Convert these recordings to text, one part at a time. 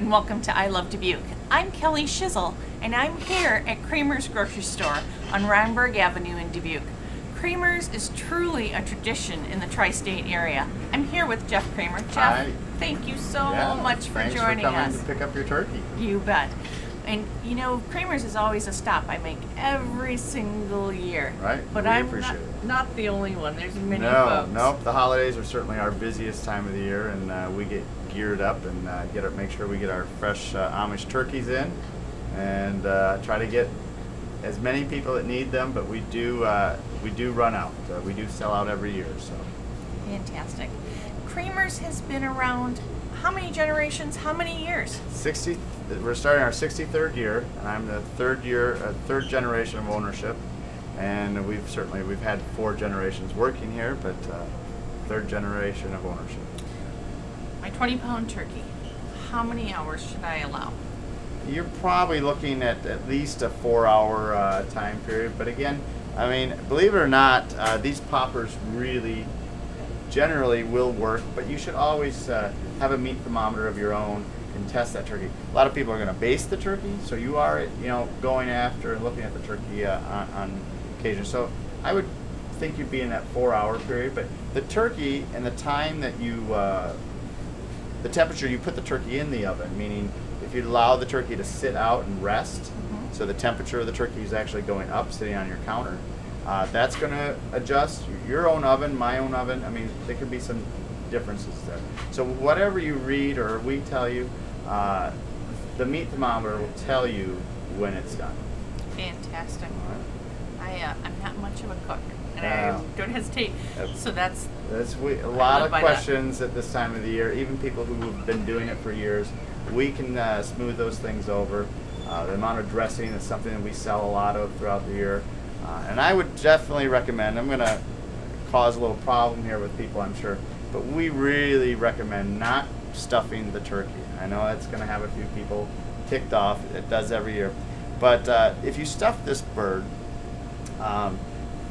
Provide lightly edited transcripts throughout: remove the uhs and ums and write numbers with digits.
and welcome to I Love Dubuque. I'm Kelly Shizzle, and I'm here at Cremer's grocery store on Rhineberg Avenue in Dubuque. Cremer's is truly a tradition in the tri-state area. I'm here with Jeff Cremer. Jeff, hi. Thank you so much for joining us. Thanks for coming to pick up your turkey. You bet. And you know, Cremer's is always a stop I make every single year. Right. But we I'm appreciate it. not the only one. There's many folks. Nope. The holidays are certainly our busiest time of the year, and we get geared up and make sure we get our fresh Amish turkeys in, and try to get as many people that need them. But we do run out. We do sell out every year. So. Fantastic. Cremer's has been around how many generations? How many years? 60. We're starting our 63rd year, and I'm the third generation of ownership. And we've had 4 generations working here, but third generation of ownership. My 20-pound turkey, how many hours should I allow? You're probably looking at least a 4-hour time period. But again, I mean, believe it or not, these poppers really generally will work, but you should always have a meat thermometer of your own and test that turkey. A lot of people are going to baste the turkey, so you are, going after and looking at the turkey on occasion. So I would think you'd be in that 4-hour period, but the turkey and the time that the temperature you put the turkey in the oven, meaning if you allow the turkey to sit out and rest, so the temperature of the turkey is actually going up, sitting on your counter, that's going to adjust your own oven, my own oven. I mean, there could be some differences there. So whatever you read or we tell you, the meat thermometer will tell you when it's done. Fantastic. I'm not much of a cook, and I don't hesitate. So that's a lot of questions at this time of the year. Even people who have been doing it for years, we can smooth those things over. The amount of dressing is something that we sell a lot of throughout the year. And I would definitely recommend, I'm going to cause a little problem here with people, I'm sure, but we really recommend not stuffing the turkey. I know that's going to have a few people ticked off. It does every year. But if you stuff this bird,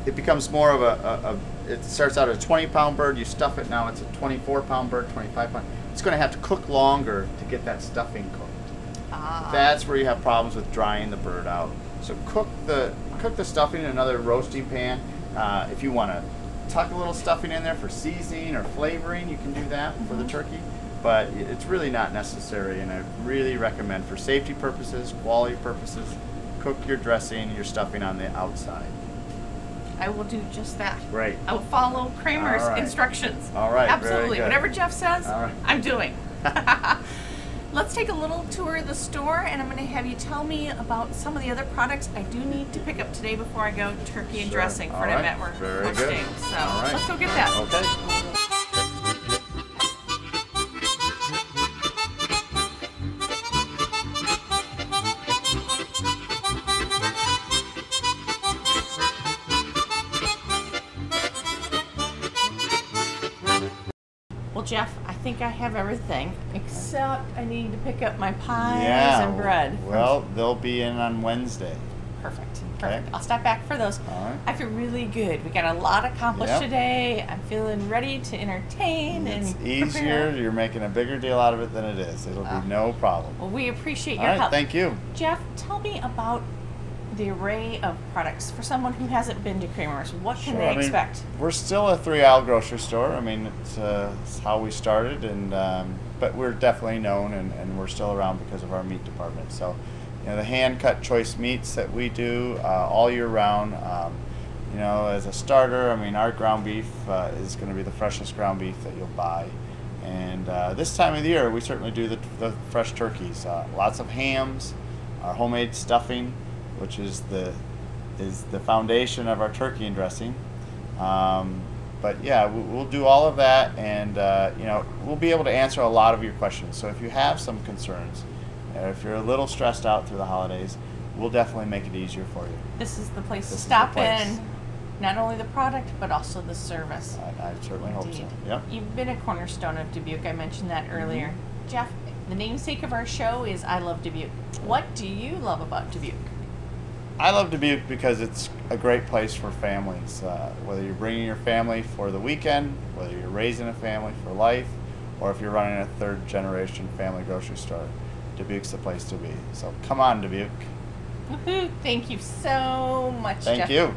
it becomes more of it starts out as a 20-pound bird, you stuff it, now it's a 24-pound bird, 25-pound. It's going to have to cook longer to get that stuffing cooked. That's where you have problems with drying the bird out. So cook the stuffing in another roasting pan. If you want to tuck a little stuffing in there for seasoning or flavoring, you can do that for the turkey. But it's really not necessary, and I really recommend, for safety purposes, quality purposes, cook your dressing, your stuffing on the outside. I will do just that. Great. I will follow Cremer's instructions. All right. Absolutely. Whatever Jeff says, I'm doing. Right. Let's take a little tour of the store, and I'm going to have you tell me about some of the other products I do need to pick up today before I go turkey and dressing for an event we're hosting. So let's go get that. Okay. Well, Jeff, I think I have everything, except I need to pick up my pies and bread. Well, they'll be in on Wednesday. Perfect. Okay. I'll stop back for those. All right. I feel really good. We got a lot accomplished today. I'm feeling ready to entertain It's and easier. prepare. You're making a bigger deal out of it than it is. It'll be no problem. Well, we appreciate your All right, help. thank you. Jeff, tell me about the array of products for someone who hasn't been to Cremer's. What can they expect? We're still a 3-aisle grocery store. I mean, it's how we started, and but we're definitely known, and we're still around because of our meat department. So, the hand-cut choice meats that we do all year round. As a starter, I mean, our ground beef is going to be the freshest ground beef that you'll buy. And this time of the year, we certainly do the fresh turkeys. Lots of hams, our homemade stuffing, which is the foundation of our turkey and dressing. But yeah, we'll do all of that, and we'll be able to answer a lot of your questions. So if you have some concerns, if you're a little stressed out through the holidays, we'll definitely make it easier for you. This is the place to stop in. Not only the product, but also the service. I certainly hope so. Yep. You've been a cornerstone of Dubuque. I mentioned that earlier. Jeff, the namesake of our show is I Love Dubuque. What do you love about Dubuque? I love Dubuque because it's a great place for families. Whether you're bringing your family for the weekend, whether you're raising a family for life, or if you're running a third-generation family grocery store. Dubuque's the place to be. So come on, Dubuque. Woohoo! Thank you so much, Thank Jeff. you.